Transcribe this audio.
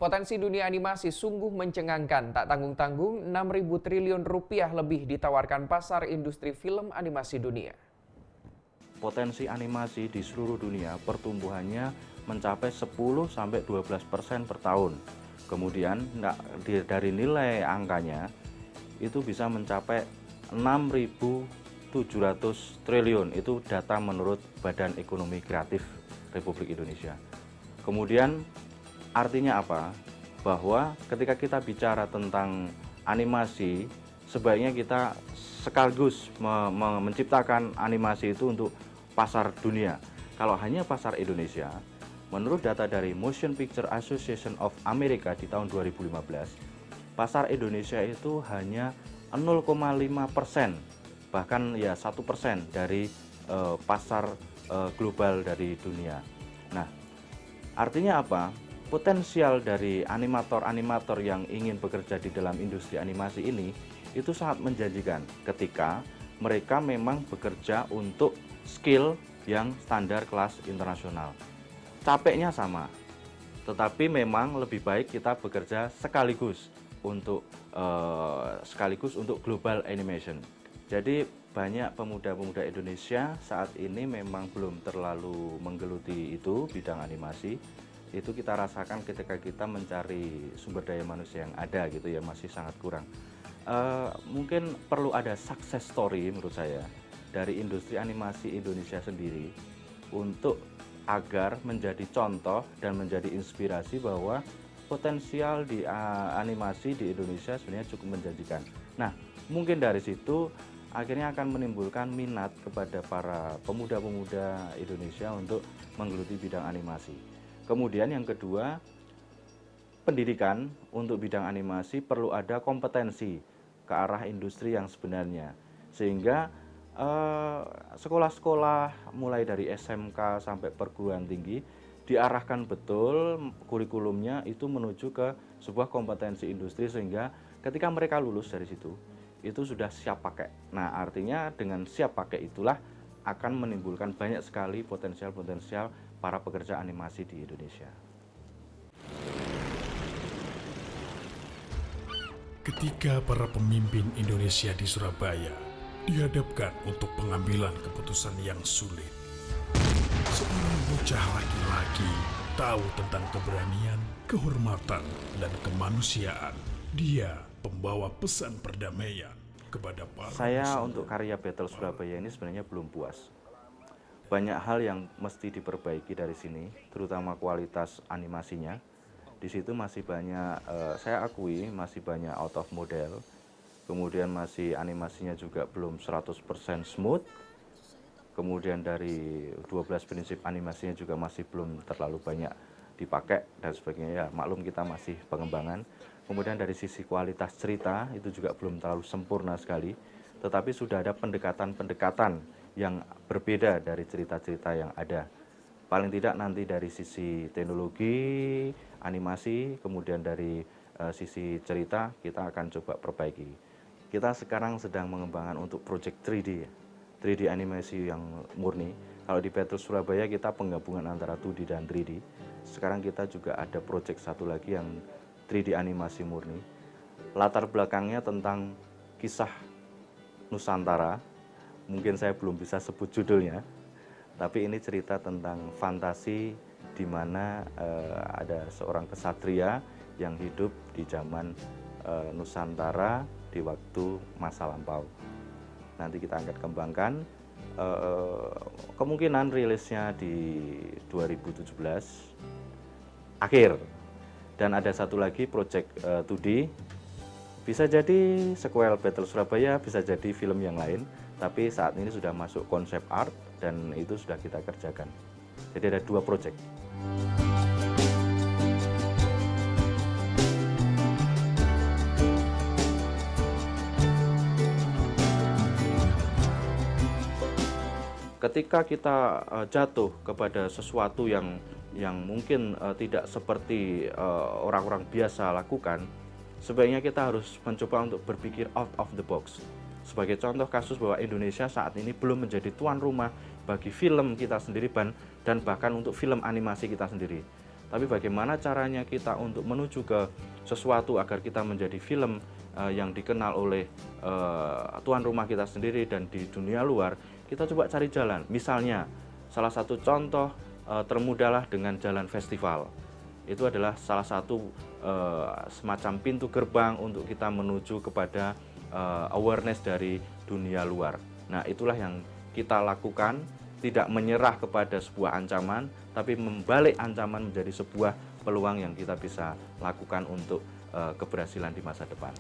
Potensi dunia animasi sungguh mencengangkan. Tak tanggung-tanggung, 6.000 triliun rupiah lebih ditawarkan pasar industri film animasi dunia. Potensi animasi di seluruh dunia pertumbuhannya mencapai 10-12% per tahun. Kemudian dari nilai angkanya itu bisa mencapai 6.700 triliun. Itu data menurut Badan Ekonomi Kreatif Republik Indonesia. Kemudian artinya apa? Bahwa ketika kita bicara tentang animasi, sebaiknya kita sekaligus menciptakan animasi itu untuk pasar dunia. Kalau hanya pasar Indonesia, menurut data dari Motion Picture Association of America di tahun 2015, pasar Indonesia itu hanya 0,5%, bahkan ya 1% dari pasar global dari dunia. Nah, artinya apa? Potensial dari animator-animator yang ingin bekerja di dalam industri animasi ini itu sangat menjanjikan ketika mereka memang bekerja untuk skill yang standar kelas internasional. Capeknya sama, tetapi memang lebih baik kita bekerja sekaligus untuk global animation. Jadi banyak pemuda-pemuda Indonesia saat ini memang belum terlalu menggeluti itu bidang animasi. Itu kita rasakan ketika kita mencari sumber daya manusia yang ada gitu ya, masih sangat kurang. Mungkin perlu ada success story menurut saya dari industri animasi Indonesia sendiri untuk agar menjadi contoh dan menjadi inspirasi bahwa potensial di animasi di Indonesia sebenarnya cukup menjanjikan. Nah, mungkin dari situ akhirnya akan menimbulkan minat kepada para pemuda-pemuda Indonesia untuk menggeluti bidang animasi. Kemudian yang kedua, pendidikan untuk bidang animasi perlu ada kompetensi ke arah industri yang sebenarnya, sehingga sekolah-sekolah mulai dari SMK sampai perguruan tinggi diarahkan betul kurikulumnya itu menuju ke sebuah kompetensi industri, sehingga ketika mereka lulus dari situ itu sudah siap pakai. Nah, artinya dengan siap pakai itulah akan menimbulkan banyak sekali potensial-potensial para pekerja animasi di Indonesia. Ketika para pemimpin Indonesia di Surabaya dihadapkan untuk pengambilan keputusan yang sulit, seorang bocah laki-laki tahu tentang keberanian, kehormatan, dan kemanusiaan. Dia pembawa pesan perdamaian kepada para Saya untuk karya Battle Surabaya ini sebenarnya belum puas. Banyak hal yang mesti diperbaiki dari sini, terutama kualitas animasinya. Di situ masih banyak, saya akui masih banyak out of model. Kemudian masih animasinya juga belum 100% smooth. Kemudian dari 12 prinsip animasinya juga masih belum terlalu banyak dipakai dan sebagainya. Ya, maklum kita masih pengembangan. Kemudian dari sisi kualitas cerita itu juga belum terlalu sempurna sekali. Tetapi sudah ada pendekatan-pendekatan yang berbeda dari cerita-cerita yang ada. Paling tidak nanti dari sisi teknologi, animasi, kemudian dari sisi cerita kita akan coba perbaiki. Kita sekarang sedang mengembangkan untuk project 3D, 3D animasi yang murni. Kalau di Battle Surabaya kita penggabungan antara 2D dan 3D. Sekarang kita juga ada project satu lagi yang 3D animasi murni. Latar belakangnya tentang kisah Nusantara. Mungkin saya belum bisa sebut judulnya, tapi ini cerita tentang fantasi di mana ada seorang kesatria yang hidup di zaman Nusantara di waktu masa lampau. Nanti kita akan kembangkan, kemungkinan rilisnya di 2017 akhir. Dan ada satu lagi project 2D, bisa jadi sequel Battle Surabaya, bisa jadi film yang lain, tapi saat ini sudah masuk konsep art dan itu sudah kita kerjakan. Jadi ada 2 project. Ketika kita jatuh kepada sesuatu yang mungkin tidak seperti orang-orang biasa lakukan, sebaiknya kita harus mencoba untuk berpikir out of the box. Sebagai contoh kasus bahwa Indonesia saat ini belum menjadi tuan rumah bagi film kita sendiri dan bahkan untuk film animasi kita sendiri. tapi bagaimana caranya kita untuk menuju ke sesuatu agar kita menjadi film yang dikenal oleh tuan rumah kita sendiri dan di dunia luar, kita coba cari jalan. Misalnya, salah satu contoh termudahlah dengan jalan festival. Itu adalah salah satu semacam pintu gerbang untuk kita menuju kepada awareness dari dunia luar. Nah, itulah yang kita lakukan, tidak menyerah kepada sebuah ancaman, tapi membalik ancaman menjadi sebuah peluang yang kita bisa lakukan untuk keberhasilan di masa depan.